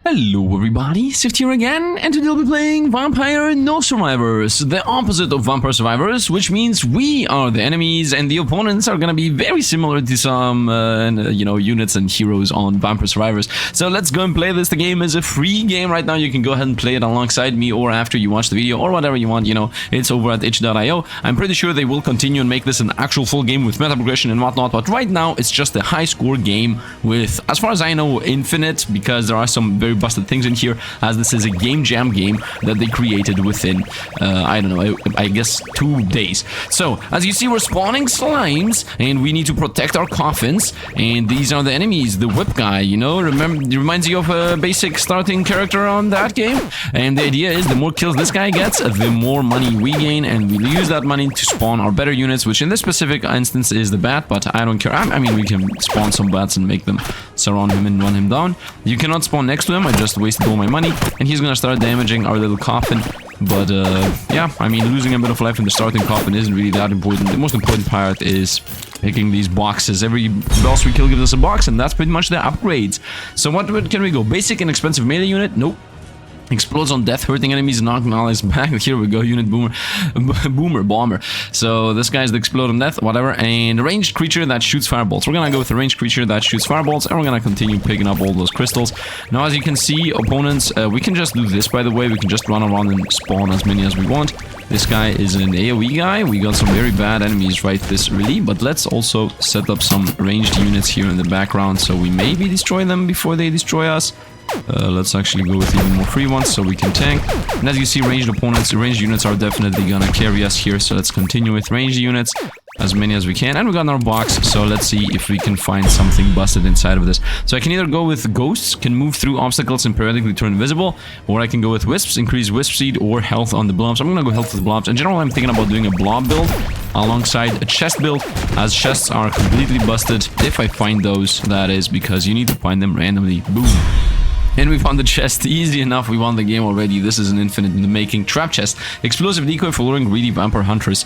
Hello everybody, Sifd here again, and today we'll be playing Vampire No Survivors, the opposite of Vampire Survivors, which means we are the enemies and the opponents are gonna be very similar to some, units and heroes on Vampire Survivors. So let's go and play this. The game is a free game right now. You can go ahead and play it alongside me or after you watch the video or whatever you want, it's over at itch.io. I'm pretty sure they will continue and make this an actual full game with meta progression and whatnot, but right now it's just a high score game with, as far as I know, infinite, because there are some very busted things in here, as this is a game jam game that they created within I don't know, I guess 2 days. So as you see, we're spawning slimes and we need to protect our coffins, and these are the enemies. The whip guy, remember, it reminds you of a basic starting character on that game, and the idea is the more kills this guy gets, the more money we gain, and we use that money to spawn our better units, which in this specific instance is the bat, but I don't care. I mean, we can spawn some bats and make them surround him and run him down. You cannot spawn next to him. I just wasted all my money, and he's gonna start damaging our little coffin. But yeah, I mean, losing a bit of life in the starting coffin isn't really that important. The most important part is picking these boxes. Every boss we kill gives us a box, and that's pretty much the upgrades. So what can we go? Basic and expensive melee unit? Nope. Explodes on death, hurting enemies, knocking allies back. Here we go, unit boomer, bomber. So this guy's the explode on death, whatever. And a ranged creature that shoots fireballs. We're gonna go with a ranged creature that shoots fireballs, and we're gonna continue picking up all those crystals. Now, as you can see, opponents, we can just do this, by the way. We can just run around and spawn as many as we want. This guy is an AoE guy. We got some very bad enemies right this really, but let's also set up some ranged units here in the background, so we maybe destroy them before they destroy us. Let's actually go with even more free ones so we can tank. And as you see, ranged opponents, ranged units are definitely gonna carry us here. So let's continue with ranged units, as many as we can. And we got our box, so let's see if we can find something busted inside of this. So I can either go with ghosts, can move through obstacles and periodically turn invisible, or I can go with wisps, increase wisp speed, or health on the blobs. I'm gonna go health with blobs. In general, I'm thinking about doing a blob build alongside a chest build, as chests are completely busted. If I find those, that is, because you need to find them randomly. Boom. And we found the chest. Easy enough, we won the game already. This is an infinite in the making. Trap chest. Explosive decoy for luring greedy vampire hunters.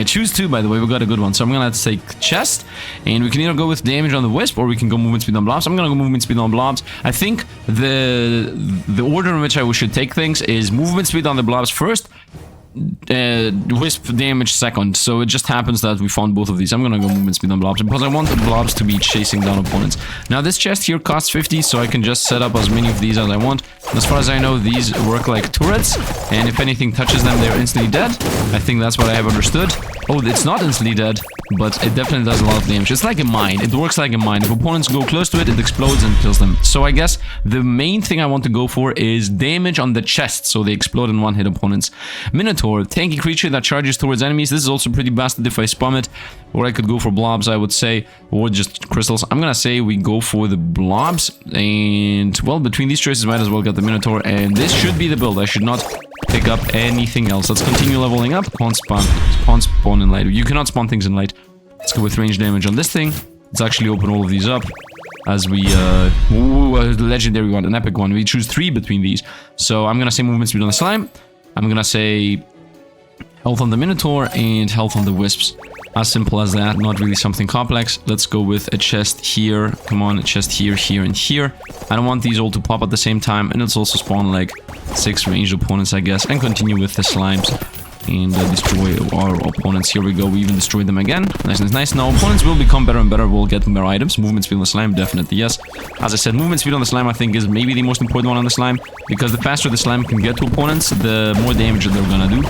Choose two, by the way, we got a good one. So I'm gonna take chest, and we can either go with damage on the wisp, or we can go movement speed on blobs. I'm gonna go movement speed on blobs. I think the order in which I should take things is movement speed on the blobs first, wisp damage second. So it just happens that we found both of these. I'm gonna go movement speed on blobs because I want the blobs to be chasing down opponents. Now this chest here costs 50, so I can just set up as many of these as I want. As far as I know, these work like turrets, and if anything touches them, they're instantly dead. I think that's what I have understood. Oh, it's not instantly dead, but it definitely does a lot of damage. It's like a mine. It works like a mine. If opponents go close to it, it explodes and kills them. So I guess the main thing I want to go for is damage on the chest, so they explode in one-hit opponents. Minotaur, tanky creature that charges towards enemies. This is also pretty busted if I spam it. Or I could go for blobs, I would say, or just crystals. I'm gonna say we go for the blobs, and, well, between these choices, might as well get the Minotaur, and this should be the build. I should not pick up anything else. Let's continue leveling up. Can't spawn in light. You cannot spawn things in light. Let's go with range damage on this thing. Let's actually open all of these up as we ooh, a legendary one, an epic one. We choose 3 between these. So I'm gonna say movement speed on the slime. I'm gonna say health on the Minotaur and health on the wisps. As simple as that, not really something complex. Let's go with a chest here. Come on, a chest here, here, and here. I don't want these all to pop at the same time, and let's also spawn like 6 ranged opponents, I guess, and continue with the slimes and destroy our opponents. Here we go, we even destroyed them again. Nice, nice, nice. Now opponents will become better and better. We'll get better items. Movement speed on the slime, definitely yes. As I said, movement speed on the slime, I think, is maybe the most important one on the slime, because the faster the slime can get to opponents, the more damage they're gonna do.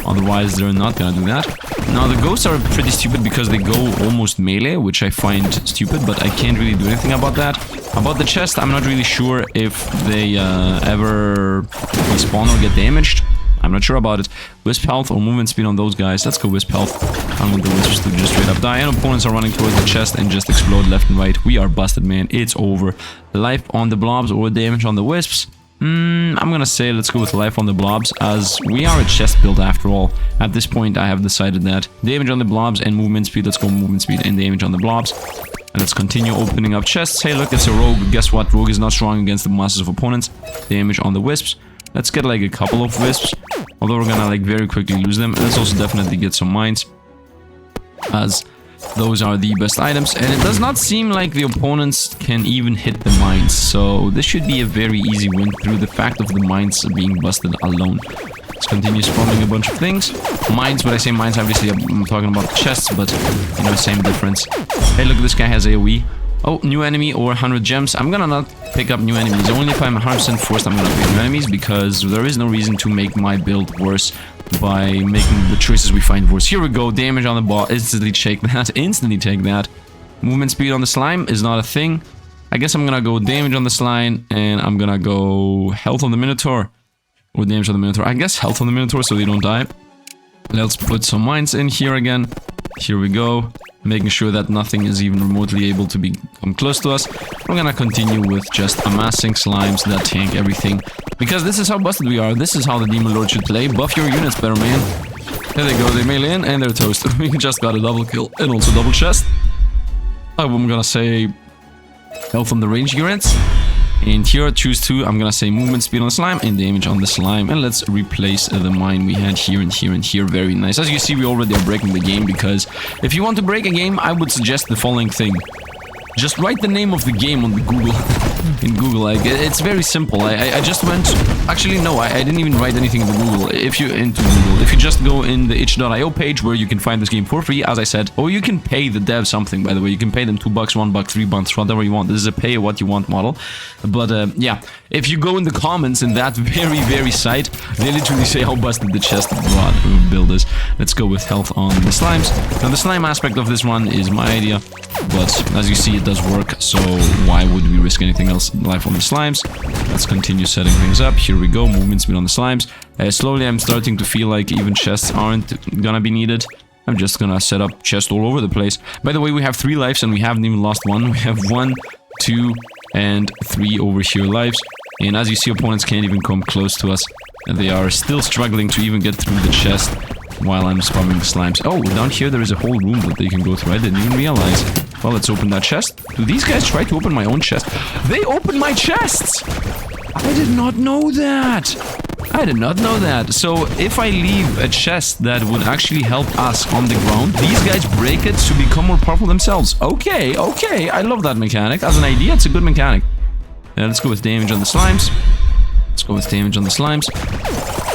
Otherwise, they're not gonna do that. Now, the ghosts are pretty stupid because they go almost melee, which I find stupid, but I can't really do anything about that. About the chest, I'm not really sure if they ever respawn or get damaged. I'm not sure about it. Wisp health or movement speed on those guys. Let's go wisp health. I want the wisps to just straight up die. And opponents are running towards the chest and just explode left and right. We are busted, man. It's over. Life on the blobs or damage on the wisps. I'm gonna say let's go with life on the blobs, as we are a chest build after all. At this point, I have decided that. Damage on the blobs and movement speed. Let's go movement speed and damage on the blobs. And let's continue opening up chests. Hey, look, it's a rogue. Guess what? Rogue is not strong against the masses of opponents. Damage on the wisps. Let's get like a couple of wisps, although we're gonna like very quickly lose them. And let's also definitely get some mines, as Those are the best items, and it does not seem like the opponents can even hit the mines, so this should be a very easy win through the fact of the mines being busted alone. Let's continue spawning a bunch of things. Mines, when I say mines, obviously I'm talking about chests, but, you know, same difference. Hey, look, this guy has AoE. Oh, new enemy or 100 gems. I'm gonna not pick up new enemies. Only if I'm 100% forced I'm gonna pick new enemies, because there is no reason to make my build worse by making the choices we find worse. Here we go, damage on the ball. Instantly take that. Instantly take that. Movement speed on the slime is not a thing. I guess I'm gonna go damage on the slime, and I'm gonna go health on the Minotaur. Or damage on the Minotaur. I guess health on the Minotaur so they don't die. Let's put some mines in here again. Here we go. Making sure that nothing is even remotely able to come close to us. We're gonna continue with just amassing slimes that tank everything. Because this is how busted we are. This is how the Demon Lord should play. Buff your units better, man. There they go. They melee in and they're toast. We just got a double kill and also double chest. I'm gonna say health on the range units. And here, choose 2. I'm gonna say movement speed on the slime and damage on the slime. And let's replace the mine we had here and here and here. Very nice. As you see, we already are breaking the game, because if you want to break a game, I would suggest the following thing. Just write the name of the game on the Google. In Google, like, it's very simple. I just went... Actually, no, I didn't even write anything in the Google. If you just go in the itch.io page where you can find this game for free, as I said, or you can pay the dev something, by the way. You can pay them $2, $1, $3, whatever you want. This is a pay what you want model. But, yeah, if you go in the comments in that very site, they literally say how busted the chest build is. Let's go with health on the slimes. Now, the slime aspect of this one is my idea, but as you see, it does work, so why would we risk anything else in life on the slimes? Let's continue setting things up. Here we go, movement speed on the slimes. Slowly I'm starting to feel like even chests aren't gonna be needed. I'm just gonna set up chests all over the place. By the way, we have 3 lives and we haven't even lost one. We have 1, 2, and 3 over here lives. And as you see, opponents can't even come close to us. And they are still struggling to even get through the chest while I'm spamming the slimes. Oh, down here there is a whole room that they can go through. I didn't even realize. Well, let's open that chest. Do these guys try to open my own chest? They open my chests! I did not know that! I did not know that. So, if I leave a chest that would actually help us on the ground, these guys break it to become more powerful themselves. Okay, okay. I love that mechanic. As an idea, it's a good mechanic. Let's go with damage on the slimes. Let's go with damage on the slimes.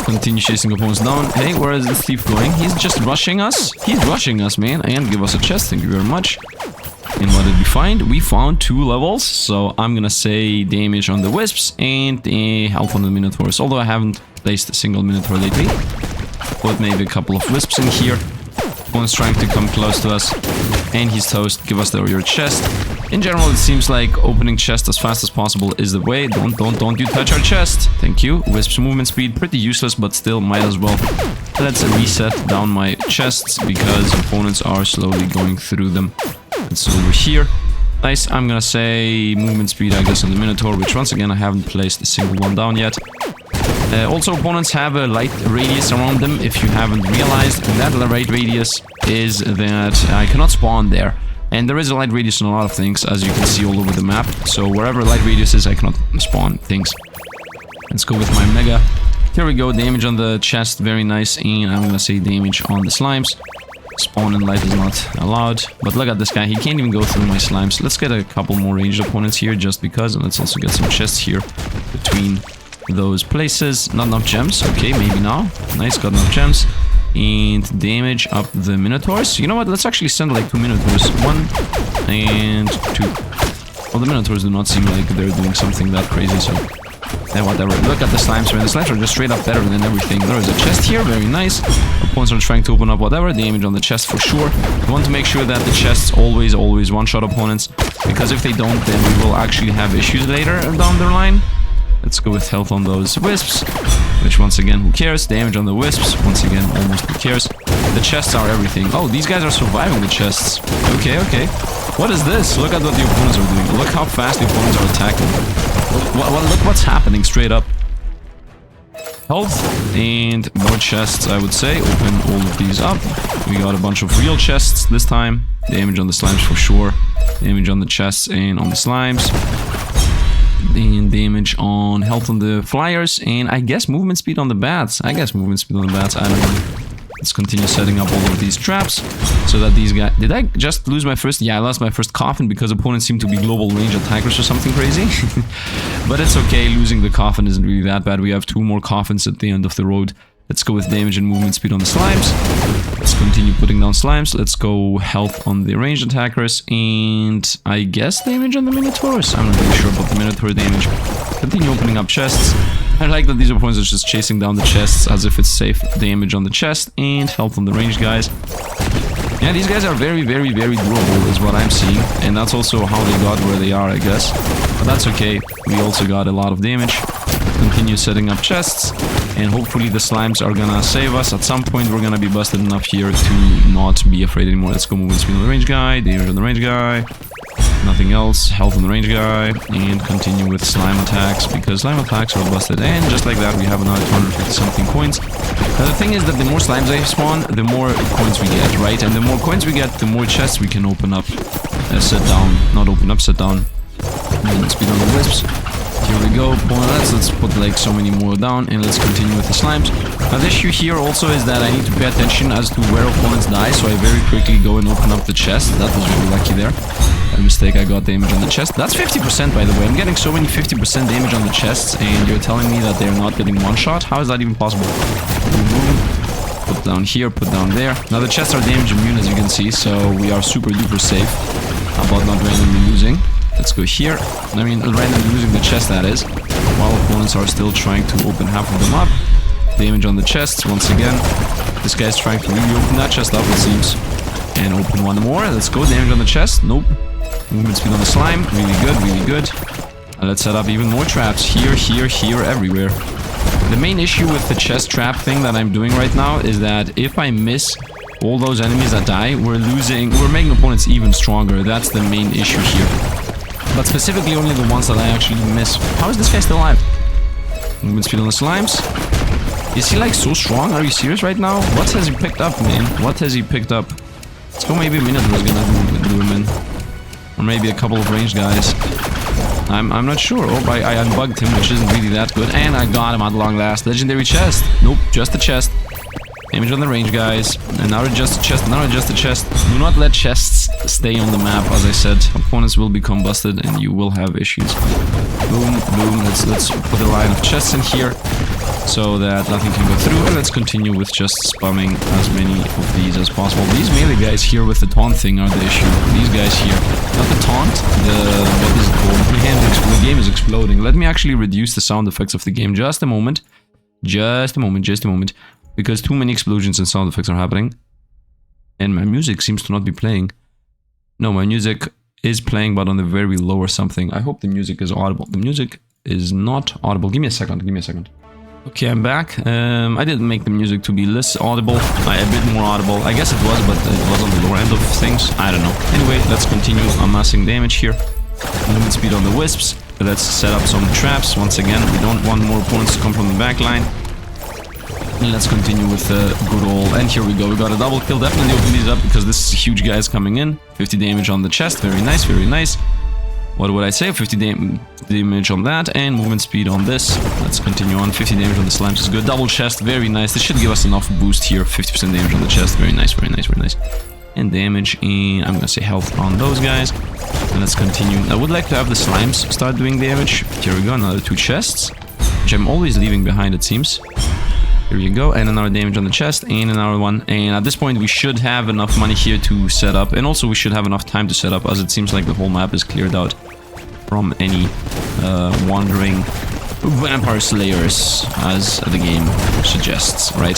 Continue chasing opponents down. Hey, where is this thief going? He's just rushing us. He's rushing us, man. And give us a chest. Thank you very much. And what did we find? We found 2 levels. So I'm gonna say damage on the wisps and health on the minotaurs. Although I haven't placed a single minotaur lately. But maybe a couple of wisps in here. Opponent's trying to come close to us. And he's toast. Give us your chest. In general, it seems like opening chest as fast as possible is the way. Don't you touch our chest. Thank you. Wisp's movement speed, pretty useless, but still might as well. Let's reset down my chests because opponents are slowly going through them. It's over here. Nice. I'm gonna say movement speed, I guess, on the Minotaur, which once again I haven't placed a single one down yet. Also, opponents have a light radius around them. If you haven't realized, that light radius is that I cannot spawn there. And there is a light radius on a lot of things, as you can see all over the map. So wherever light radius is, I cannot spawn things. Let's go with my mega. Here we go, damage on the chest, very nice. And I'm gonna say damage on the slimes. Spawn and light is not allowed. But look at this guy, he can't even go through my slimes. Let's get a couple more ranged opponents here, just because. And let's also get some chests here between those places. Not enough gems, okay, maybe now. Nice, got enough gems. And damage up the minotaurs. You know what? Let's actually send like 2 minotaurs. 1 and 2. Well, the minotaurs do not seem like they're doing something that crazy, so whatever. Look at the slimes, man. The slimes are just straight up better than everything. There is a chest here, very nice. Opponents are trying to open up whatever. Damage on the chest for sure. We want to make sure that the chests always one-shot opponents, because if they don't, then we will actually have issues later down the line. Let's go with health on those wisps, which once again, who cares? Damage on the wisps, once again, almost who cares? The chests are everything. Oh, these guys are surviving the chests. Okay, okay. What is this? Look at what the opponents are doing. Look how fast the opponents are attacking. Look what's happening straight up. Health and more chests, I would say. Open all of these up. We got a bunch of real chests this time. Damage on the slimes for sure. Damage on the chests and on the slimes. And damage on health on the flyers, and I guess movement speed on the bats. I don't know. Let's continue setting up all of these traps so that these guys... Did I just lose my first... Yeah, I lost my first coffin because opponents seem to be global range attackers or something crazy. But it's okay, losing the coffin isn't really that bad. We have 2 more coffins at the end of the road. Let's go with damage and movement speed on the slimes. Let's continue putting down slimes. Let's go health on the ranged attackers. And I guess damage on the minotaurs. I'm not really sure about the minotaur damage. Continue opening up chests. I like that these opponents are just chasing down the chests as if it's safe. Damage on the chest and health on the ranged guys. Yeah, these guys are very, very, very doable is what I'm seeing. And that's also how they got where they are, I guess. But that's okay. We also got a lot of damage. Continue setting up chests. And hopefully the slimes are gonna save us. At some point we're gonna be busted enough here to not be afraid anymore. Let's go movement speed on the range guy. Damage on the range guy. Nothing else. Health on the range guy. And continue with slime attacks. Because slime attacks are busted. And just like that we have another 250 something coins. Now the thing is that the more slimes I spawn, the more coins we get, right? And the more coins we get, the more chests we can open up. Set down. Not open up, set down. Movement speed on the wisps. Here we go, let's put like so many more down and let's continue with the slimes. Now the issue here also is that I need to pay attention as to where opponents die, so I very quickly go and open up the chest. That was really lucky there. A mistake, I got damage on the chest. That's 50% by the way. I'm getting so many 50% damage on the chests and you're telling me that they're not getting one shot? How is that even possible? Put down here, put down there. Now the chests are damage immune as you can see, so we are super duper safe about not randomly losing. Let's go here. I mean, randomly losing the chest, that is. While opponents are still trying to open half of them up. Damage on the chests, once again. This guy's trying to really open that chest up, it seems. And open one more. Let's go. Damage on the chest. Nope. Movement speed on the slime. Really good, really good. Let's set up even more traps. Here, here, here, everywhere. The main issue with the chest trap thing that I'm doing right now is that if I miss all those enemies that die, we're making opponents even stronger. That's the main issue here. But specifically only the ones that I actually miss. How is this guy still alive? Movement speed on the slimes. Is he like so strong? Are you serious right now? What has he picked up, man? What has he picked up? Let's go, maybe a minotaur is gonna do him in. Or maybe a couple of ranged guys. I'm not sure. Oh, I unbugged him, which isn't really that good. And I got him at long last. Legendary chest. Nope, just the chest. Damage on the range guys. And now just a chest, now just a chest. Do not let chests stay on the map, as I said. Opponents will become busted and you will have issues. Boom, boom. Let's put a line of chests in here so that nothing can go through. And let's continue with just spamming as many of these as possible. These melee guys here with the taunt thing are the issue. These guys here. Not the taunt, what is it called? The game is exploding. Let me actually reduce the sound effects of the game. Just a moment. Just a moment, just a moment. Because too many explosions and sound effects are happening. And my music seems to not be playing. No, my music is playing, but on the very low or something. I hope the music is audible. The music is not audible. Give me a second, give me a second. Okay, I'm back. I didn't make the music to be less audible. A bit more audible. I guess it was, but it was on the lower end of things. I don't know. Anyway, let's continue amassing damage here. Movement speed on the wisps. Let's set up some traps. Once again, we don't want more opponents to come from the back line. And let's continue with the good old... And here we go, we got a double kill. Definitely open these up because this huge guy is coming in. 50 damage on the chest, very nice, very nice. What would I say? 50 damage on that and movement speed on this. Let's continue on. 50 damage on the slimes is good. Double chest, very nice. This should give us enough boost here. 50% damage on the chest, very nice, very nice, very nice. And damage, and I'm gonna say health on those guys. And let's continue. I would like to have the slimes start doing damage. Here we go, another 2 chests, which I'm always leaving behind, it seems. Here you go, and another damage on the chest, and another one. And at this point, we should have enough money here to set up. And also, we should have enough time to set up, as it seems like the whole map is cleared out from any wandering vampire slayers, as the game suggests, right?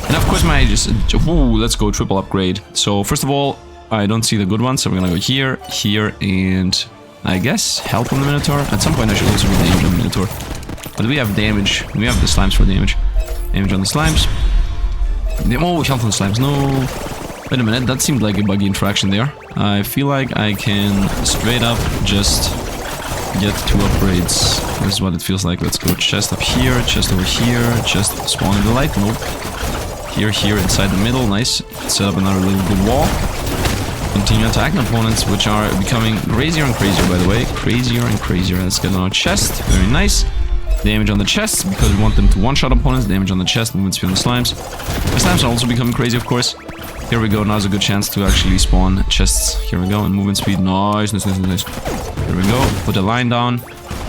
And of course, let's go triple upgrade. So, first of all, I don't see the good ones, so we're gonna go here, here, and I guess health on the Minotaur. At some point, I should also be damage on the Minotaur. But we have damage. We have the slimes for damage. Damage on the slimes. Oh, health on the slimes. No. Wait a minute. That seemed like a buggy interaction there. I feel like I can straight up just get 2 upgrades. This is what it feels like. Let's go chest up here, chest over here, chest spawn in the light. Nope. Here, here, inside the middle. Nice. Set up another little good wall. Continue attacking opponents, which are becoming crazier and crazier, by the way. Crazier and crazier. Let's get another chest. Very nice. Damage on the chests, because we want them to one-shot opponents. Damage on the chest, movement speed on the slimes. The slimes are also becoming crazy, of course. Here we go, now's a good chance to actually spawn chests. Here we go, and movement speed, nice. Here we go, put a line down,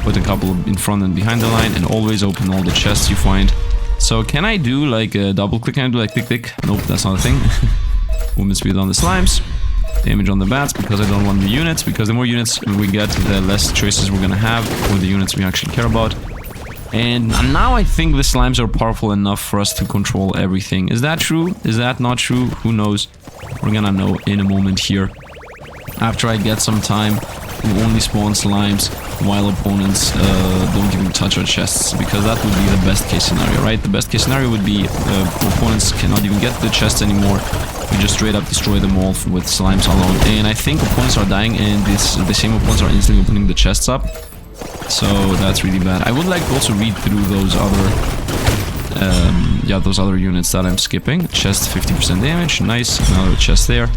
put a couple in front and behind the line, and always open all the chests you find. So can I do like a double click? Can I do like tick? Nope, that's not a thing. Movement speed on the slimes. Damage on the bats, because I don't want the units, because the more units we get, the less choices we're gonna have for the units we actually care about. And now I think the slimes are powerful enough for us to control everything. Is that true? Is that not true? Who knows? We're gonna know in a moment here. After I get some time to only spawn slimes while opponents don't even touch our chests, because that would be the best case scenario, right? The best case scenario would be opponents cannot even get the chests anymore. We just straight up destroy them all with slimes alone. And I think opponents are dying, and the same opponents are instantly opening the chests up. So that's really bad. I would like to also read through those other units that I'm skipping. Chest 50% damage, nice. Another chest there.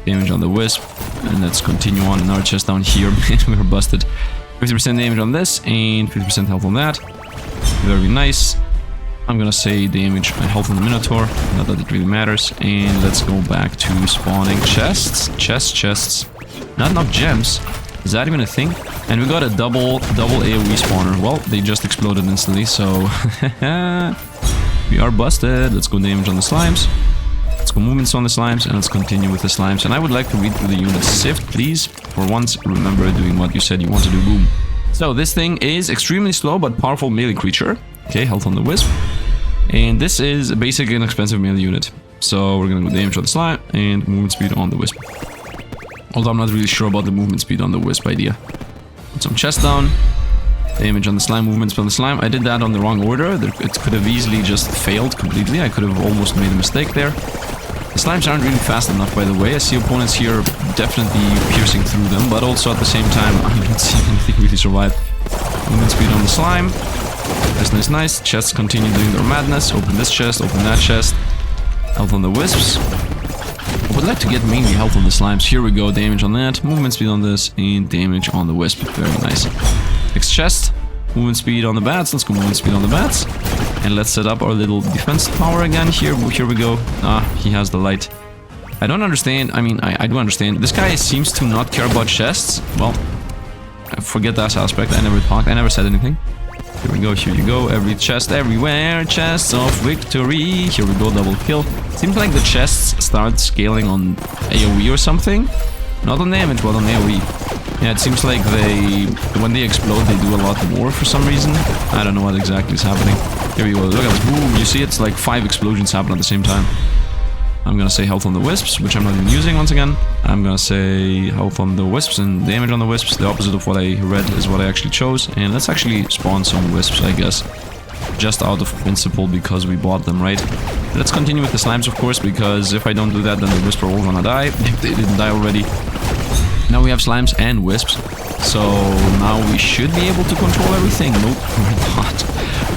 Damage on the wisp, and let's continue on. Another chest down here. We were busted. 50% damage on this and 50% health on that. Very nice. I'm gonna say damage and health on the Minotaur, not that it really matters. And let's go back to spawning chests. Chests. Not enough gems. Is that even a thing? And we got a double AoE spawner. Well, they just exploded instantly, so we are busted. Let's go damage on the slimes. Let's go movements on the slimes, and let's continue with the slimes. And I would like to read through the units. Sifd, please. For once, remember doing what you said you want to do. Boom. So this thing is extremely slow but powerful melee creature. Okay, health on the wisp. And this is basically an expensive melee unit. So we're gonna go damage on the slime and movement speed on the wisp. Although I'm not really sure about the movement speed on the wisp idea. Put some chest down. Damage on the slime, movement speed on the slime. I did that on the wrong order. It could have easily just failed completely. I could have almost made a mistake there. The slimes aren't really fast enough, by the way. I see opponents here definitely piercing through them, but also at the same time, I don't see anything really survive. Movement speed on the slime. Nice. Chests continue doing their madness. Open this chest, open that chest. Health on the wisps. I would like to get mainly health on the slimes. Here we go, damage on that, movement speed on this, and damage on the wisp. Very nice. Next chest, movement speed on the bats. Let's go movement speed on the bats. And let's set up our little defense tower again. Here we go. He has the light. I don't understand. I mean, I do understand. This guy seems to not care about chests. Well, forget that aspect. I never talked. I never said anything. Here we go, here you go. Every chest, everywhere. Chests of victory. Here we go, double kill. Seems like the chests start scaling on AoE or something. Not on damage, but on AoE. Yeah, it seems like when they explode, they do a lot more for some reason. I don't know what exactly is happening. Here we go, look at this. Boom, you see it's like 5 explosions happen at the same time. I'm gonna say health on the wisps, which I'm not even using once again. I'm gonna say health on the wisps and damage on the wisps. The opposite of what I read is what I actually chose. And let's actually spawn some wisps, I guess. Just out of principle, because we bought them, right? Let's continue with the slimes, of course, because if I don't do that, then the wisps are all gonna die. If they didn't die already. Now we have slimes and wisps. So now we should be able to control everything. Nope, we're not.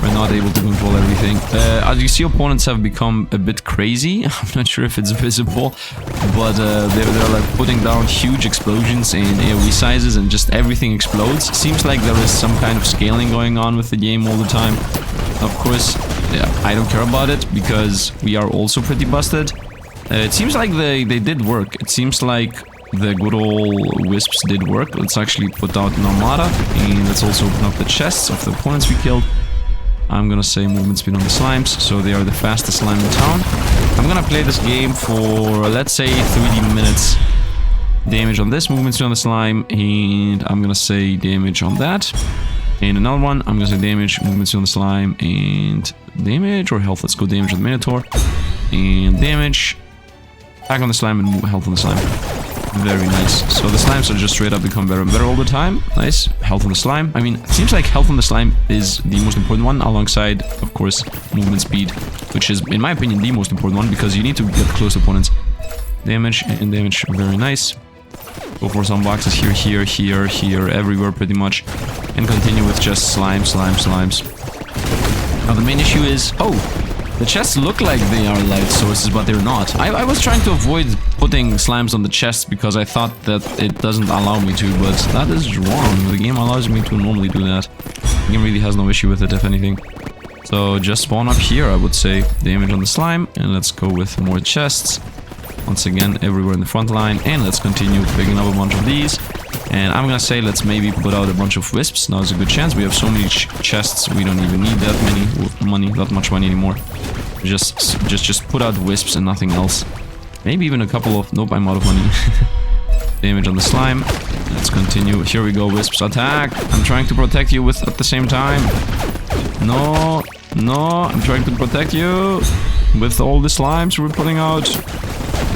We're not able to control everything. As you see, opponents have become a bit crazy. I'm not sure if it's visible, but they're like putting down huge explosions in AoE sizes, and just everything explodes. Seems like there is some kind of scaling going on with the game all the time. Of course, yeah, I don't care about it, because we are also pretty busted. It seems like they did work. It seems like the good old wisps did work. Let's actually put out an armada, and let's also open up the chests of the opponents we killed. I'm gonna say movement speed on the slimes, so they are the fastest slime in town. I'm gonna play this game for, let's say, 30 minutes. Damage on this, movement speed on the slime, and I'm gonna say damage on that. And another one, I'm gonna say damage, movement speed on the slime, and damage or health. Let's go damage on the Minotaur, and damage, attack on the slime, and health on the slime. Very nice. So the slimes are just straight up become better and better all the time. Nice. Health on the slime. I mean, it seems like health on the slime is the most important one, alongside, of course, movement speed, which is, in my opinion, the most important one, because you need to get close to opponents. Damage and damage. Very nice. Go for some boxes here, everywhere pretty much. And continue with just slimes. Now the main issue is... Oh! The chests look like they are light sources, but they're not. I was trying to avoid putting slimes on the chests because I thought that it doesn't allow me to, but that is wrong. The game allows me to normally do that. The game really has no issue with it, if anything. So just spawn up here, I would say. Damage on the slime, and let's go with more chests. Once again, everywhere in the front line, and let's continue picking up a bunch of these. And I'm gonna say let's maybe put out a bunch of wisps. Now there's a good chance. We have so many chests, we don't even need that many money, that much money anymore. Just put out wisps and nothing else. Maybe even a couple of... Nope, I'm out of money. Damage on the slime. Let's continue. Here we go, wisps attack. I'm trying to protect you with at the same time. No, I'm trying to protect you with all the slimes we're putting out.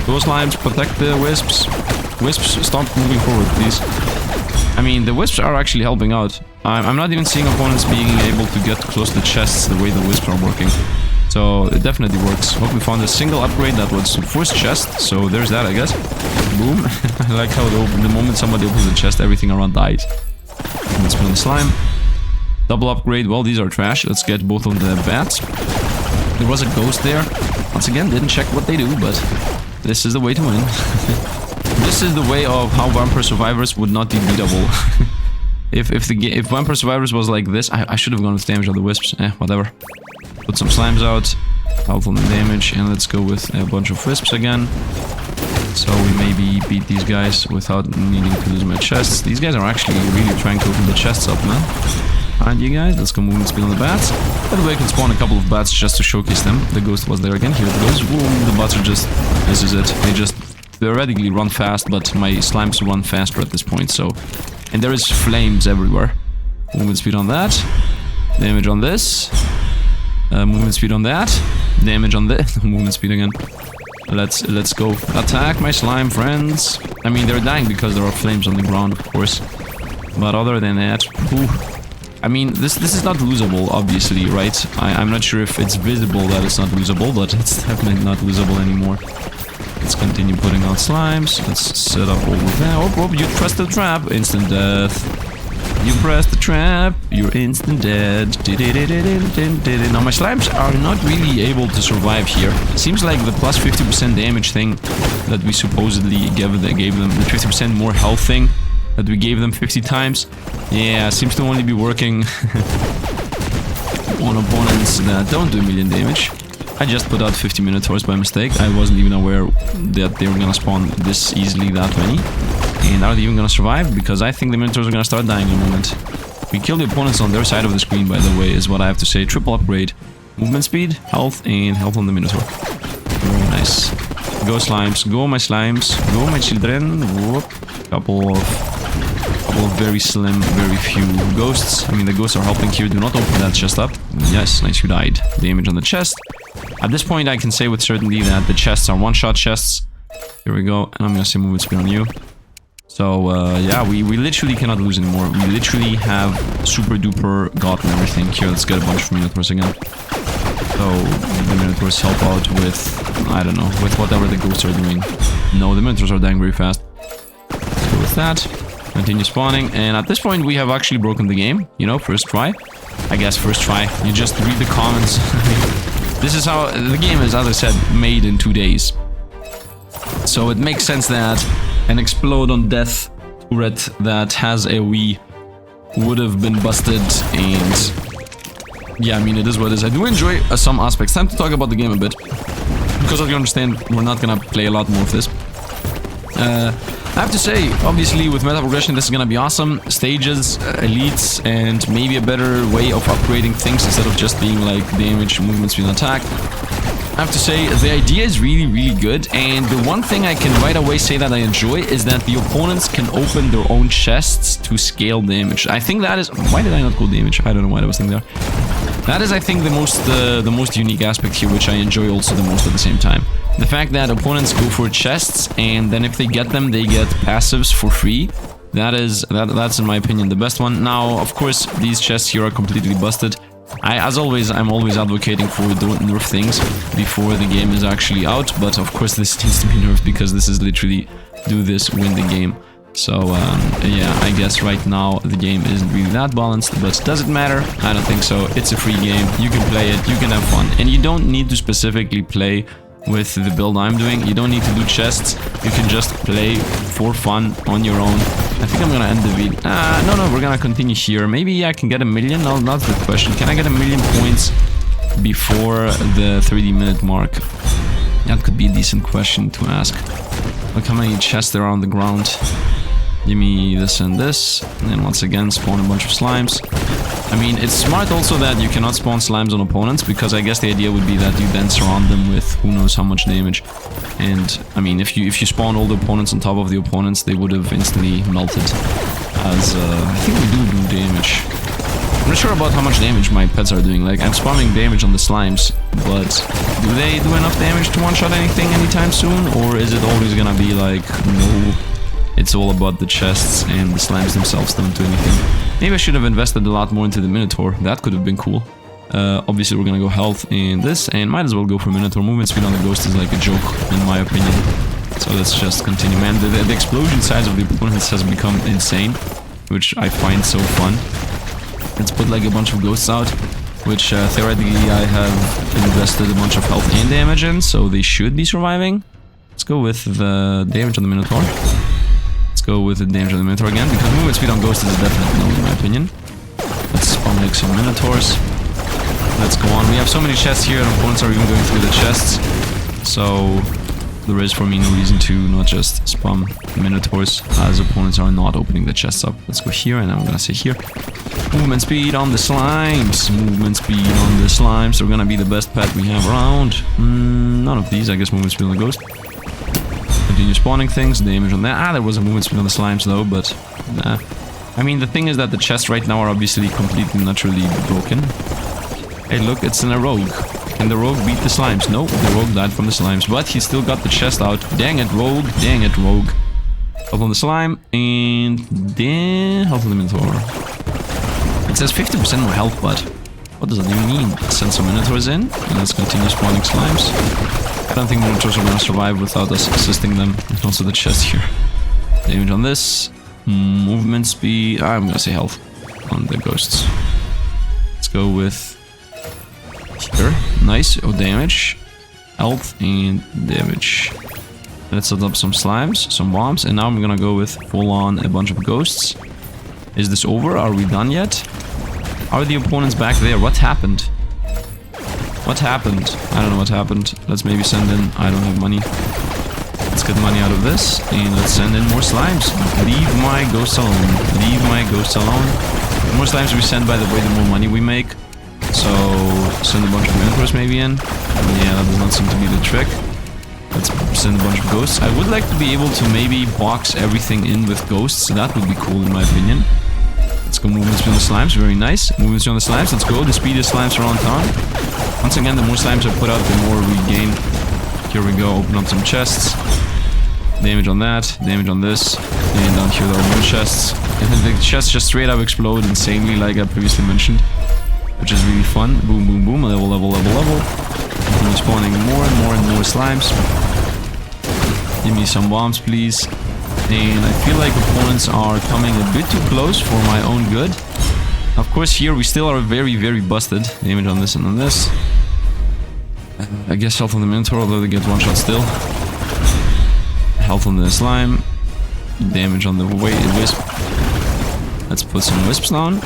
Those slimes protect the wisps. Wisps, stop moving forward, please. I mean, the wisps are actually helping out. I'm not even seeing opponents being able to get close to the chests the way the wisps are working. So it definitely works. Hope we found a single upgrade that was first chest. So there's that, I guess. Boom. I like how it opened. The moment somebody opens the chest, everything around died. Let's put on the slime. Double upgrade. Well, these are trash. Let's get both of the bats. There was a ghost there. Once again, didn't check what they do, but this is the way to win. This is the way of how Vampire Survivors would not be beatable. If Vampire Survivors was like this, I should have gone with damage on the wisps. Whatever. Put some slimes out, health on the damage, and let's go with a bunch of wisps again. So we maybe beat these guys without needing to lose my chests. These guys are actually really trying to open the chests up, man. Alright, you guys, let's go movement speed on the bats. By the way, I can spawn a couple of bats just to showcase them. The ghost was there again. Here it goes. Boom, the bats are just... This is it. They just theoretically run fast, but my slimes run faster at this point, so... And there is flames everywhere. Movement speed on that. Damage on this. Movement speed on that. Damage on this. Movement speed again. Let's go. Attack my slime friends. I mean, they're dying because there are flames on the ground, of course. But other than that... Ooh. I mean, this is not losable, obviously, right? I'm not sure if it's visible that it's not losable, but it's definitely not losable anymore. Let's continue putting out slimes. Let's set up over there. Oh, you pressed the trap. Instant death. You pressed the trap. You're instant dead. Now, my slimes are not really able to survive here. It seems like the plus 50% damage thing that we supposedly gave them, the 50% more health thing that we gave them 50 times. Yeah, seems to only be working on opponents that don't do a million damage. I just put out 50 Minotaurs by mistake. I wasn't even aware that they were gonna spawn this easily that many. And are they even gonna survive? Because I think the Minotaurs are gonna start dying in a moment. We kill the opponents on their side of the screen, by the way, is what I have to say. Triple upgrade. Movement speed, health, and health on the Minotaur. Very nice. Go slimes. Go my slimes. Go my children. Whoop. Couple of very slim, very few ghosts. I mean, the ghosts are helping here. Do not open that chest up. Yes, nice, you died. Damage on the chest. At this point, I can say with certainty that the chests are one-shot chests. Here we go. And I'm gonna say movement speed on you. So, yeah, we literally cannot lose anymore. We literally have super-duper god and everything. Here, let's get a bunch of Minotaurs again. So, the Minotaurs help out with, I don't know, with whatever the ghosts are doing. No, the Minotaurs are dying very fast. Let's go with that. Continue spawning, and at this point we have actually broken the game, you know, first try. I guess first try. You just read the comments. This is how the game is, as I said, made in 2 days. So it makes sense that an explode on death turret that has AoE would have been busted, and yeah, I mean, it is what it is. I do enjoy some aspects. Time to talk about the game a bit, because as you understand, we're not gonna play a lot more of this. I have to say, obviously, with meta progression, this is gonna be awesome. Stages, elites, and maybe a better way of upgrading things instead of just being like damage, movement speed, and attack. I have to say, the idea is really, really good, and the one thing I can right away say that I enjoy is that the opponents can open their own chests to scale damage. I think that is... Why did I not go damage? I don't know why I was thinking there. That is, I think, the most unique aspect here, which I enjoy also the most at the same time. The fact that opponents go for chests, and then if they get them, they get passives for free. That's in my opinion the best one. Now, of course, these chests here are completely busted. As always, I'm always advocating for don't nerf things before the game is actually out, but of course this needs to be nerfed because this is literally do this, win the game. So, yeah, I guess right now the game isn't really that balanced, but does it matter? I don't think so. It's a free game. You can play it, you can have fun. And you don't need to specifically play with the build I'm doing. You don't need to do chests. You can just play for fun on your own. I think I'm gonna end the video. No, we're gonna continue here. Maybe I can get 1,000,000? No, that's the question. Can I get 1,000,000 points before the 30 minute mark? That could be a decent question to ask. Look how many chests there are on the ground. Give me this and this, and then once again spawn a bunch of slimes. I mean, it's smart also that you cannot spawn slimes on opponents, because I guess the idea would be that you then surround them with who knows how much damage. And I mean, if you spawn all the opponents on top of the opponents, they would have instantly melted. As I think we do damage. I'm not sure about how much damage my pets are doing. Like, I'm spamming damage on the slimes, but do they do enough damage to one-shot anything anytime soon, or is it always gonna be like, no? It's all about the chests, and the slimes themselves don't do anything. Maybe I should have invested a lot more into the Minotaur. That could have been cool. Obviously, we're gonna go health in this, and might as well go for Minotaur. Movement speed on the Ghost is like a joke, in my opinion. So let's just continue. Man, the explosion size of the opponents has become insane, which I find so fun. Let's put like a bunch of Ghosts out, which theoretically I have invested a bunch of health and damage in, so they should be surviving. Let's go with the damage on the Minotaur. Let's go with the damage on the Minotaur again, because movement speed on Ghost is a definite no in my opinion. Let's spawn like some Minotaurs. Let's go on. We have so many chests here, and opponents are even going through the chests. So there is for me no reason to not just spam Minotaurs, as opponents are not opening the chests up. Let's go here, and I'm gonna say here. Movement speed on the slimes. Movement speed on the slimes. They're gonna be the best pet we have around. None of these, I guess. Movement speed on the Ghost. Continue spawning things, damage on that. There was a movement speed on the slimes though, but nah. I mean, the thing is that the chests right now are obviously completely naturally broken. Hey, look, it's in a rogue. Can the rogue beat the slimes? No, the rogue died from the slimes, but he still got the chest out. Dang it, rogue. Dang it, rogue. Health on the slime, and then health on the Minotaur. It says 50% more health, but what does that even mean? Let's send some Minotaurs in, and let's continue spawning slimes. I don't think Minotaurs are gonna survive without us assisting them. And also the chest here. Damage on this. Movement speed. I'm gonna say health on the Ghosts. Let's go with here. Nice. Oh, damage. Health and damage. Let's set up some slimes, some bombs, and now I'm gonna go with full on a bunch of Ghosts. Is this over? Are we done yet? Are the opponents back there? What happened? What happened? I don't know what happened. Let's maybe send in... I don't have money. Let's get money out of this, and let's send in more slimes. Leave my Ghosts alone. Leave my Ghosts alone. The more slimes we send, by the way, the more money we make. So, send a bunch of Minotaurs maybe in. Yeah, that does not seem to be the trick. Let's send a bunch of Ghosts. I would like to be able to maybe box everything in with Ghosts. That would be cool in my opinion. Let's go movement speed on the slimes. Very nice. Movement speed on the slimes. Let's go. The speediest slimes around town. Once again, the more slimes I put out, the more we gain. Here we go. Open up some chests. Damage on that. Damage on this. And down here there are more chests. And then the chests just straight up explode insanely, like I previously mentioned. Which is really fun. Boom, boom, boom. Level, level, level, level. And we're spawning more and more and more slimes. Give me some bombs, please. And I feel like opponents are coming a bit too close for my own good. Of course, here we still are very, very busted. Damage on this and on this. I guess health on the Minotaur, although they get one shot still. Health on the slime. Damage on the wisp. Let's put some wisps down.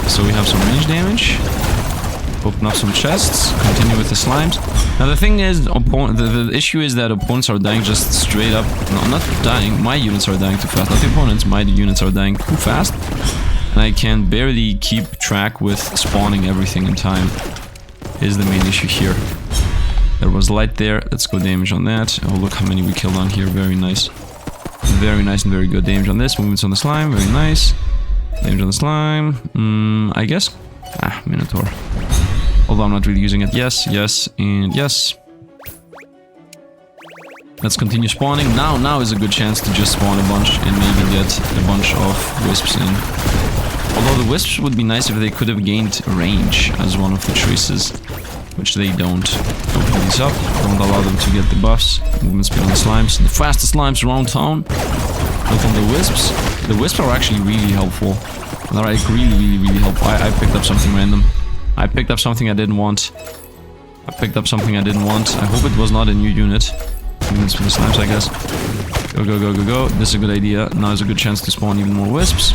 So we have some range damage. Open up some chests. Continue with the slimes. Now the thing is, the issue is that opponents are dying just straight up. No, not dying. My units are dying too fast. Not the opponents. My units are dying too fast. And I can barely keep track with spawning everything in time. Is the main issue here. There was light there. Let's go damage on that. Oh, look how many we killed on here. Very nice. Very nice and very good. Damage on this. Movements on the slime. Very nice. Damage on the slime. I guess. Minotaur. Although I'm not really using it. Yes, yes, and yes. Let's continue spawning. Now is a good chance to just spawn a bunch and maybe get a bunch of wisps in. Although the wisps would be nice if they could have gained range as one of the choices, which they don't. Open these up. Don't allow them to get the buffs. Movement speed on the slimes. The fastest slimes around town. Health on the wisps. The wisps are actually really helpful. They're like really helpful. I picked up something random. I picked up something I didn't want. I hope it was not a new unit. Units for the slimes, I guess. Go. This is a good idea. Now is a good chance to spawn even more wisps.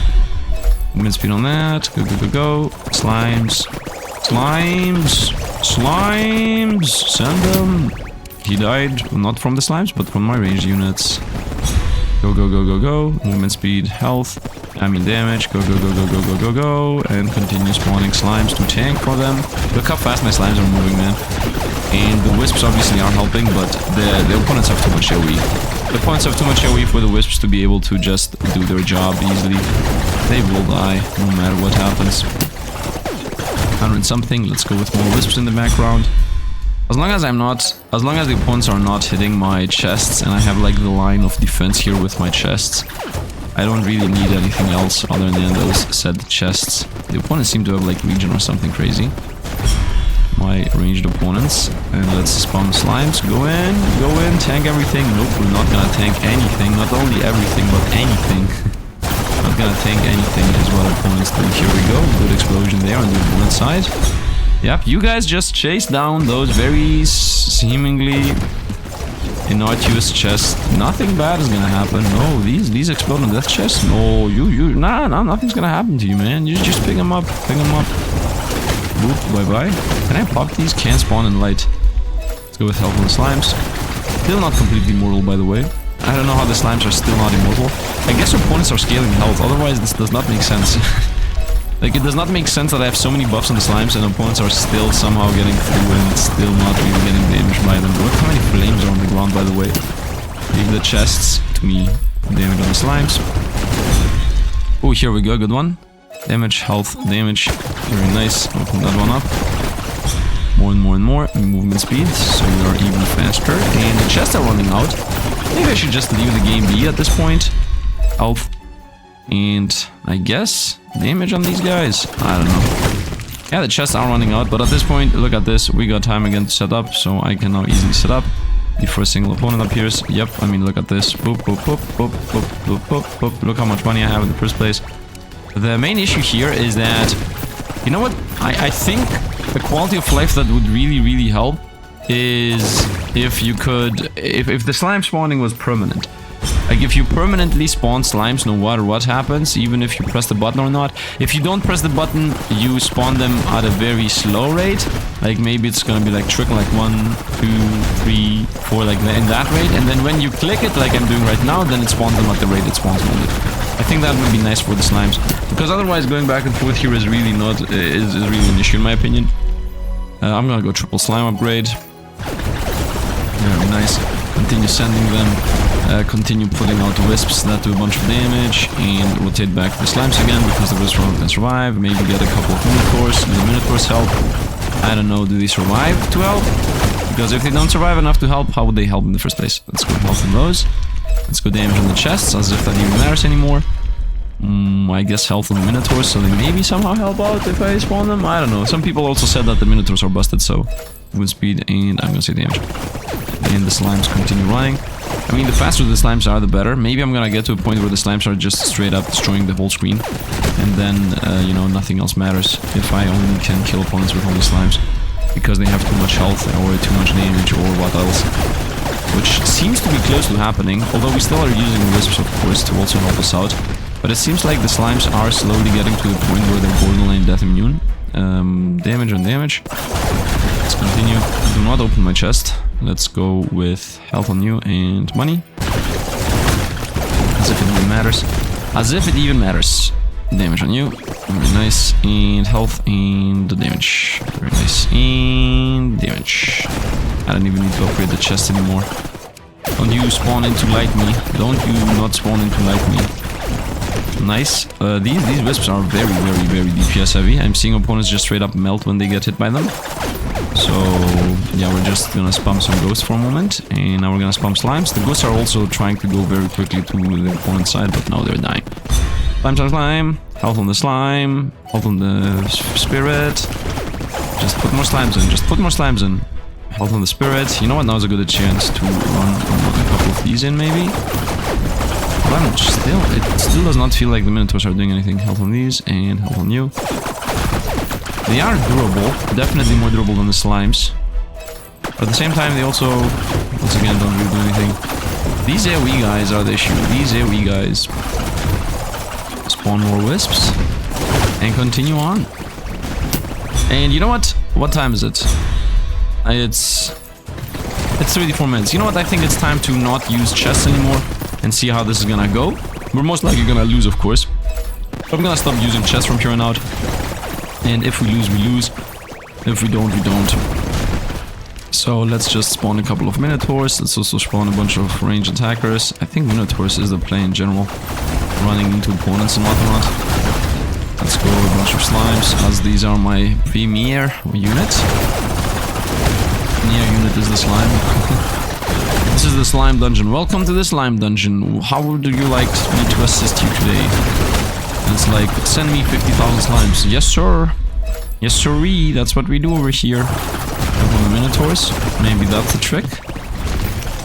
Movement speed on that. Go. Slimes. Send them. He died, not from the slimes, but from my ranged units. Go. Movement speed, health. Damage. Go. And continue spawning slimes to tank for them. Look how fast my slimes are moving, man. And the wisps obviously are helping, but the opponents have too much AoE. The opponents have too much AoE for the wisps to be able to just do their job easily. They will die, no matter what happens. 100 something, let's go with more wisps in the background. As long as the opponents are not hitting my chests, and I have like the line of defense here with my chests, I don't really need anything else other than those said chests. The opponents seem to have like regen or something crazy. My ranged opponents. And let's spawn slimes. Go in, tank everything. Nope, we're not gonna tank anything. Not only everything, but anything. Not gonna tank anything is what our opponents do. Here we go. Good explosion there on the opponent's side. Yep, you guys just chase down those very seemingly innocuous chests. Nothing bad is gonna happen. No, these explode on death chests. No, nah, nothing's gonna happen to you, man. You just pick them up. Boop, bye. Can I pop these? Can't spawn in light. Let's go with health on the slimes. Still not completely mortal, by the way. I don't know how the slimes are still not immortal. I guess opponents are scaling health, otherwise this does not make sense. Like, it does not make sense that I have so many buffs on the slimes and opponents are still somehow getting through and still not really getting damaged by them. Look how many flames are on the ground, by the way. Leave the chests to me. Damage on the slimes. Oh, here we go, good one. Damage, health, damage. Very nice. Open that one up. More and more. Movement speed, so we are even faster. And the chests are running out. Maybe I should just leave the game be at this point. Health. And I guess damage on these guys. I don't know. Yeah, the chests are running out, but at this point, look at this. We got time again to set up, so I can now easily set up before a single opponent appears. Yep, look at this. Boop, boop, boop, boop, boop, boop, boop, boop. Look how much money I have in the first place. The main issue here is that, you know what, I think the quality of life that would really help is if you could, if the slime spawning was permanent. Like, if you permanently spawn slimes no matter what happens, even if you press the button or not. If you don't press the button, you spawn them at a very slow rate. Like, maybe it's gonna be like trickle, like 1, 2, 3, 4, like in that rate. And then when you click it, like I'm doing right now, then it spawns them at the rate it spawns them at. I think that would be nice for the slimes, because otherwise going back and forth here is really not is really an issue in my opinion. I'm gonna go triple slime upgrade. Very nice. Continue sending them. Continue putting out wisps that do a bunch of damage, and rotate back to the slimes again because the wisps can survive. Maybe get a couple of minotaurs. Do the minotaurs help? I don't know. Do they survive to help? Because if they don't survive enough to help, how would they help in the first place? Let's go health on those. Let's go damage on the chests, as if that even matters anymore. I guess health on the minotaurs, so they maybe somehow help out if I spawn them. I don't know. Some people also said that the minotaurs are busted, so movement speed, and I'm gonna say damage. And the slimes continue running. I mean, the faster the slimes are, the better. Maybe I'm gonna get to a point where the slimes are just straight up destroying the whole screen. And then, you know, nothing else matters if I only can kill opponents with only slimes. Because they have too much health or too much damage or what else. Which seems to be close to happening, although we still are using wisps, of course, to also help us out. But it seems like the slimes are slowly getting to the point where they're borderline death immune. Damage on damage. Let's continue. Do not open my chest. Let's go with health on you and money. As if it even matters. As if it even matters. Damage on you. Very nice. And health and damage. Very nice. And damage. I don't even need to upgrade the chest anymore. Don't you spawn into light me. Don't you not spawn into light me. Nice. These wisps are very DPS heavy. I'm seeing opponents just straight up melt when they get hit by them. So, yeah, we're just gonna spam some ghosts for a moment. And now we're gonna spam slimes. The ghosts are also trying to go very quickly to the opponent's side, but now they're dying. Slime. Health on the slime. Health on the spirit. Just put more slimes in. Health on the spirit. You know what? Now's a good chance to run a couple of these in, maybe. But it still does not feel like the Minotaurs are doing anything. Health on these and health on you. They are durable, definitely more durable than the slimes. But at the same time, they also, once again, don't really do anything. These AoE guys are the issue. These AoE guys spawn more wisps and continue on. And you know what? What time is it? It's 34 minutes. You know what? I think it's time to not use chests anymore and see how this is gonna go. We're most likely gonna lose, of course. But I'm gonna stop using chests from here on out. And if we lose, we lose. If we don't, we don't. So let's just spawn a couple of Minotaurs. Let's also spawn a bunch of ranged attackers. I think Minotaurs is the play in general. Running into opponents and whatnot. Let's go a bunch of slimes, as these are my premier unit. Near unit is the slime. This is the slime dungeon. Welcome to the slime dungeon. How would you like me to assist you today? And it's like, send me 50,000 slimes. Yes, sir. Yes, sirree. That's what we do over here. Couple of Minotaurs. Maybe that's the trick.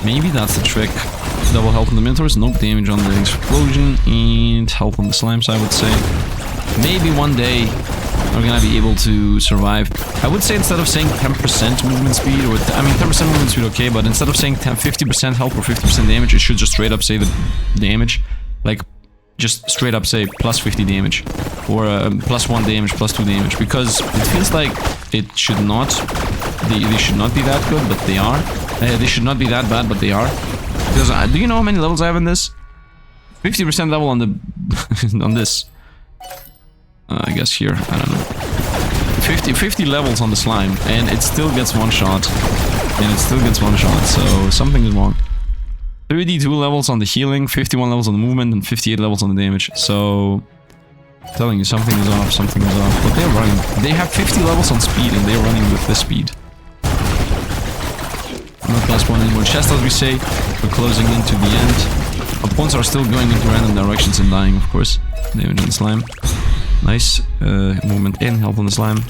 Maybe that's the trick. Double health on the Minotaurs. No damage on the explosion. And health on the slimes, I would say. Maybe one day we're gonna be able to survive. I would say instead of saying 10% movement speed, or I mean 10% movement speed, okay, but instead of saying 50% health or 50% damage, it should just straight up say the damage. Like, just straight up say plus 50 damage, or plus 1 damage, plus 2 damage, because it feels like it should not, they should not be that good, but they are. They should not be that bad, but they are. Because, do you know how many levels I have in this? 50% level on the, on this. I guess here, I don't know. 50 levels on the slime, and it still gets one shot. And it still gets one shot, so something is wrong. 32 levels on the healing, 51 levels on the movement, and 58 levels on the damage. So, I'm telling you, something is off, something is off. But they're running. They have 50 levels on speed, and they're running with this speed. I'm not gonna spawn any more chests, as we say. We're closing into the end. Opponents are still going into random directions and dying, of course. Damage on the slime. Nice. Movement in, health on the slime.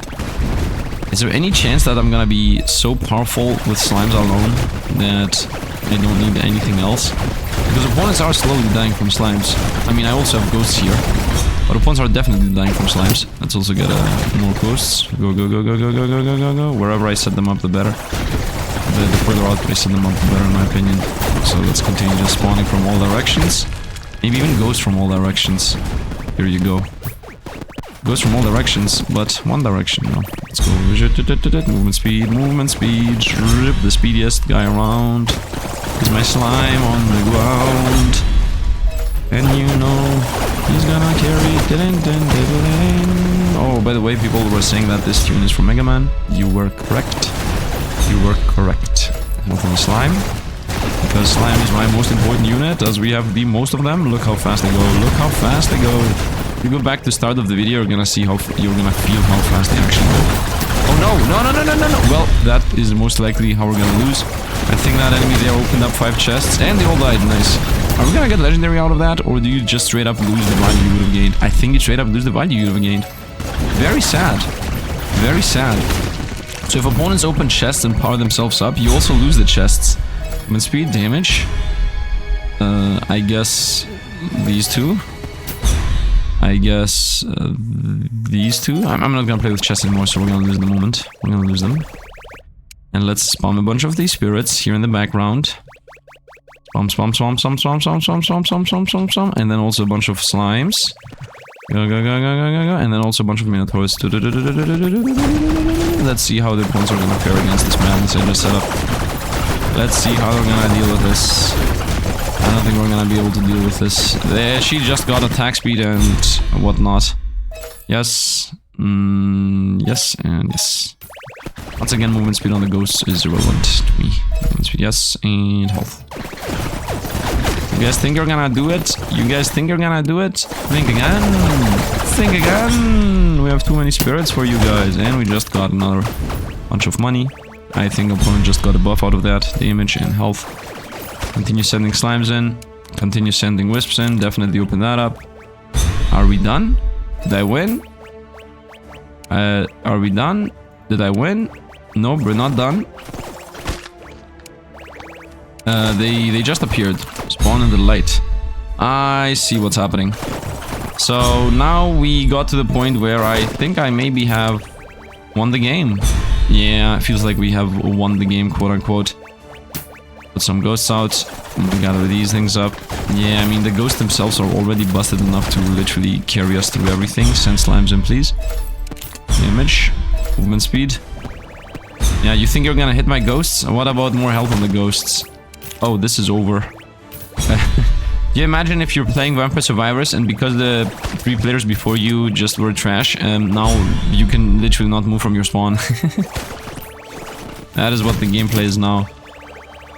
Is there any chance that I'm gonna be so powerful with slimes alone that I don't need anything else? Because opponents are slowly dying from slimes. I mean, I also have ghosts here. But opponents are definitely dying from slimes. Let's also get more ghosts. Go, go, go, go, go, go, go, go, go, go. Wherever I set them up, the better. The further out I set them up, the better, in my opinion. So let's continue just spawning from all directions. Maybe even ghosts from all directions. Here you go. Goes from all directions, but one direction. No. Let's go. Movement speed, movement speed. Rip the speediest guy around. Is my slime on the ground. And you know he's gonna carry. Oh, by the way, people were saying that this tune is from Mega Man. You were correct. You were correct. Health on the slime. Because slime is my most important unit, as we have the most of them. Look how fast they go. Look how fast they go. If you go back to the start of the video, you're gonna see how you're gonna feel how fast they actually go. Oh no, no, no, no, no, no, no. Well, that is most likely how we're gonna lose. I think that enemy there opened up 5 chests and they all died. Nice. Are we gonna get legendary out of that, or do you just straight up lose the value you would have gained? I think you straight up lose the value you would have gained. Very sad. Very sad. So if opponents open chests and power themselves up, you also lose the chests. Movement speed, damage. I guess these two. I guess these two. I'm not gonna play with chests anymore, so we're gonna lose the moment. We're gonna lose them. And let's spawn a bunch of these spirits here in the background. Spam, spam, spam, spam, spam, spam, spam, spam, spam, spam, spam, spam. And then also a bunch of slimes. Go, go, go, go, go, go, go. And then also a bunch of Minotaurs. Let's see how the opponents are gonna fare against this madness I just set up. Let's see how they're gonna deal with this. I don't think we're gonna be able to deal with this. She just got attack speed and whatnot. Yes. Yes and yes. Once again, movement speed on the ghosts is irrelevant to me. Movement speed, yes, and health. You guys think you're gonna do it? You guys think you're gonna do it? Think again. Think again. We have too many spirits for you guys, and we just got another bunch of money. I think opponent just got a buff out of that. Damage and health. Continue sending slimes in. Continue sending wisps in. Definitely open that up. Are we done? Did I win? Are we done? Did I win? No, we're not done. They just appeared. Spawn in the light. I see what's happening. So now we got to the point where I think I maybe have won the game. Yeah, it feels like we have won the game, quote unquote. Put some ghosts out. We gather these things up. Yeah, I mean, the ghosts themselves are already busted enough to literally carry us through everything. Send slimes in, please. Damage. Movement speed. Yeah, you think you're gonna hit my ghosts? What about more health on the ghosts? Oh, this is over. You imagine if you're playing Vampire Survivors and because the 3 players before you just were trash, now you can literally not move from your spawn. That is what the gameplay is now.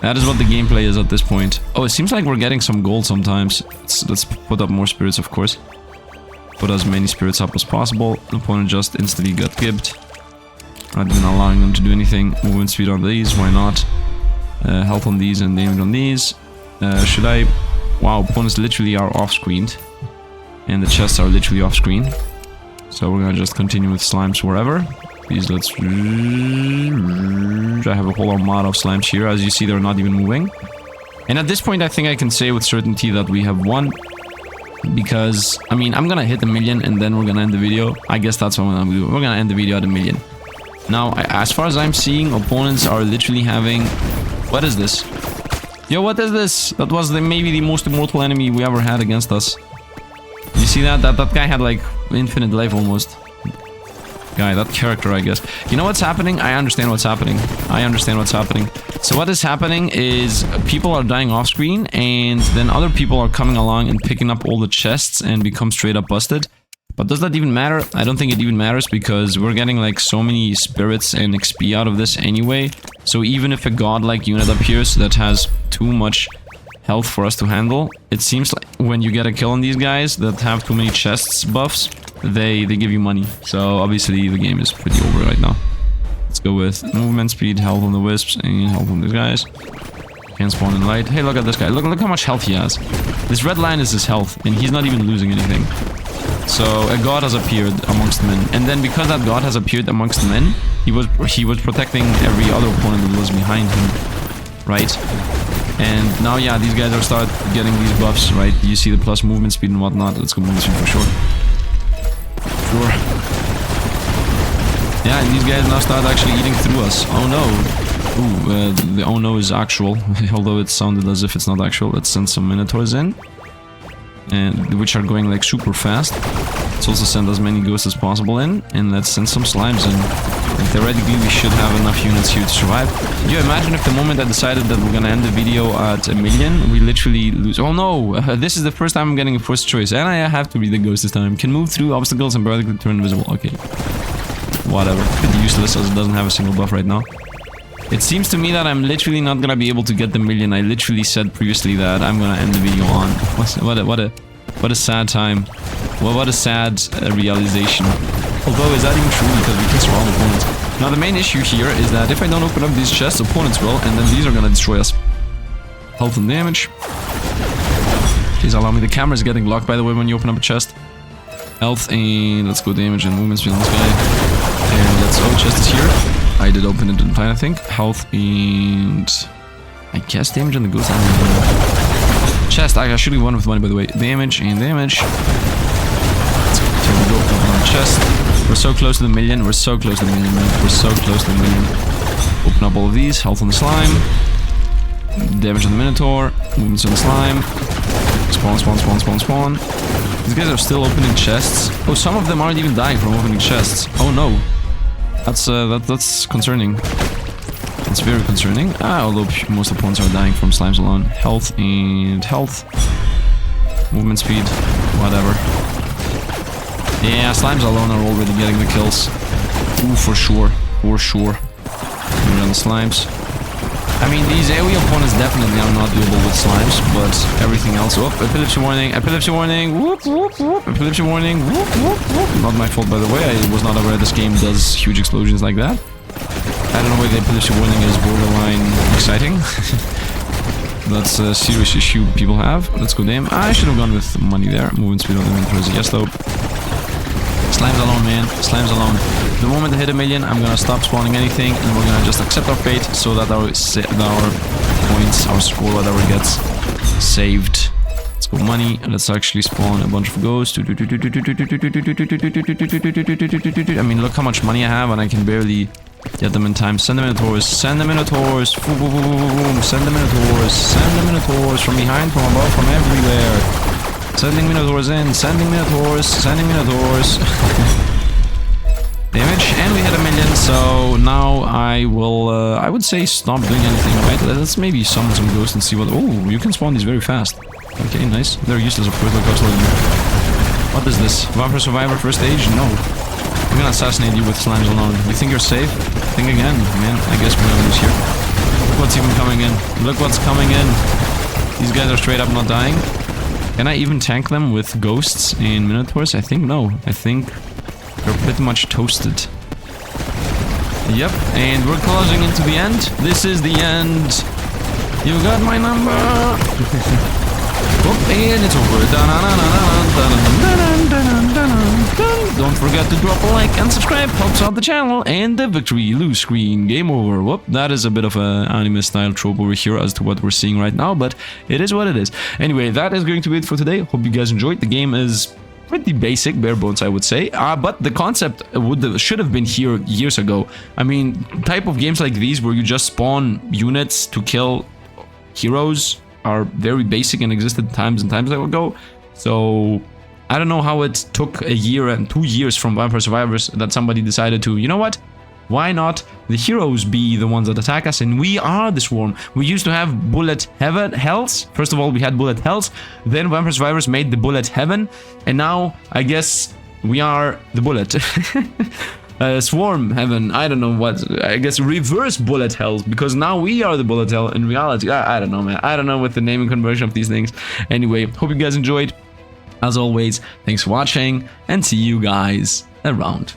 That is what the gameplay is at this point. Oh, it seems like we're getting some gold sometimes. Let's put up more spirits, of course. Put as many spirits up as possible. The opponent just instantly got gibbed. Not even allowing them to do anything. Movement speed on these, why not? Health on these and damage on these. Should I... Wow, opponents literally are off-screened. And the chests are literally off-screen. So we're gonna just continue with slimes wherever. Please, let's... I have a whole armada of slimes here. As you see, they're not even moving. And at this point, I think I can say with certainty that we have won. Because, I mean, I'm gonna hit 1 million and then we're gonna end the video. I guess that's what we're gonna do. We're gonna end the video at 1 million. Now, as far as I'm seeing, opponents are literally having... What is this? Yo, what is this? That was maybe the most immortal enemy we ever had against us. You see that? That guy had like infinite life almost. Guy, that character, I guess. You know what's happening? I understand what's happening. I understand what's happening. So what is happening is people are dying off screen and then other people are coming along and picking up all the chests and become straight up busted. But does that even matter? I don't think it even matters because we're getting like so many spirits and XP out of this anyway. So even if a godlike unit appears that has too much health for us to handle, it seems like when you get a kill on these guys that have too many chests buffs, they give you money. So obviously the game is pretty over right now. Let's go with movement speed, health on the wisps, and health on these guys. Can't spawn in light. Hey, look at this guy. Look how much health he has. This red line is his health, and he's not even losing anything. So a god has appeared amongst men, and then because that god has appeared amongst men, he was protecting every other opponent that was behind him, right? And now, yeah, these guys are start getting these buffs, right? You see the plus movement speed and whatnot. Let's go movement speed for sure. Sure. Yeah, and these guys now start actually eating through us. Oh no. Ooh, the oh no is actual, although it sounded as if it's not actual. Let's send some minotaurs in. And which are going like super fast. Let's also send as many ghosts as possible in, and let's send some slimes in. And theoretically we should have enough units here to survive. Can you imagine if the moment I decided that we're gonna end the video at 1 million, we literally lose... Oh no! This is the first time I'm getting a first choice, and I have to be the ghost this time. Can move through obstacles and periodically turn invisible. Okay. Whatever. Pretty useless as it doesn't have a single buff right now. It seems to me that I'm literally not gonna be able to get the 1 million. I literally said previously that I'm gonna end the video on. What a sad time. What a sad realization. Although, is that even true? Because we can surround opponents. Now, the main issue here is that if I don't open up these chests, opponents will, and then these are gonna destroy us. Health and damage. Please allow me. The camera is getting locked, by the way, when you open up a chest. Health and let's go damage and movement speed on this guy. And let's... Oh, chest is here. I did open it in time, I think. Health and... I guess damage on the ghost. Chest. I should have won with money, by the way. Damage and damage. Let's go. Here we go. Open our chest. We're so close to the 1 million. We're so close to the 1 million, man. We're so close to the 1 million. Open up all of these. Health on the slime. Damage on the minotaur. Movements on the slime. Spawn, spawn, spawn, spawn, spawn. These guys are still opening chests. Oh, some of them aren't even dying from opening chests. Oh no. That's concerning. It's very concerning. Although most opponents are dying from slimes alone. Health and health. Movement speed. Whatever. Yeah, slimes alone are already getting the kills. Ooh, for sure. For sure. We're on the slimes. I mean, these AoE opponents definitely are not doable with slimes, but everything else... Oh, epilepsy warning, epilepsy warning, whoop, whoop, whoop, epilepsy warning, whoop, whoop, whoop. Not my fault, by the way, I was not aware this game does huge explosions like that. I don't know why the epilepsy warning is borderline exciting. That's a serious issue people have. Let's go damn. I should have gone with money there. Movement speed on the inventory is a yes, though. Slimes alone, man. Slimes alone. The moment I hit 1 million, I'm gonna stop spawning anything, and we're gonna just accept our fate so that our points, our score, whatever, gets saved. Let's go money. Let's actually spawn a bunch of ghosts. I mean, look how much money I have and I can barely get them in time. Send the Minotaurs. Send the Minotaurs. Boom, boom, boom, boom, boom. Send the Minotaurs. Send the Minotaurs from behind, from above, from everywhere. Sending Minotaurs in. Sending Minotaurs. Sending Minotaurs. Damage, and we hit 1 million, so now I will, I would say stop doing anything, right? Let's maybe summon some ghosts and see what... Oh, you can spawn these very fast. Okay, nice. They're useless, of course, like what is this? Vampire Survivor first stage? No. I'm gonna assassinate you with slams alone. You think you're safe? Think again, man. I guess we're gonna lose here. Look what's even coming in. Look what's coming in. These guys are straight up not dying. Can I even tank them with ghosts in Minotaurs? I think no. I think... they're pretty much toasted. Yep, and we're closing into the end. This is the end. You got my number. Oh, and it's over. Don't forget to drop a like and subscribe. Helps out the channel. And the victory. Lose screen. Game over. Whoop. That is a bit of an anime style trope over here as to what we're seeing right now, but it is what it is. Anyway, that is going to be it for today. Hope you guys enjoyed. The game is pretty basic, bare bones, I would say. But the concept should have been here years ago. I mean, type of games like these where you just spawn units to kill heroes are very basic and existed times and times ago. So I don't know how it took a year and 2 years from Vampire Survivors that somebody decided to, you know what? Why not the heroes be the ones that attack us and we are the swarm? We used to have bullet hells. First of all, we had bullet hells. Then Vampire Survivors made the bullet heaven. And now, I guess, we are the bullet. Swarm heaven. I don't know what. I guess reverse bullet hells. Because now we are the bullet hell in reality. I don't know, man. I don't know what the naming conversion of these things. Anyway, hope you guys enjoyed. As always, thanks for watching. And see you guys around.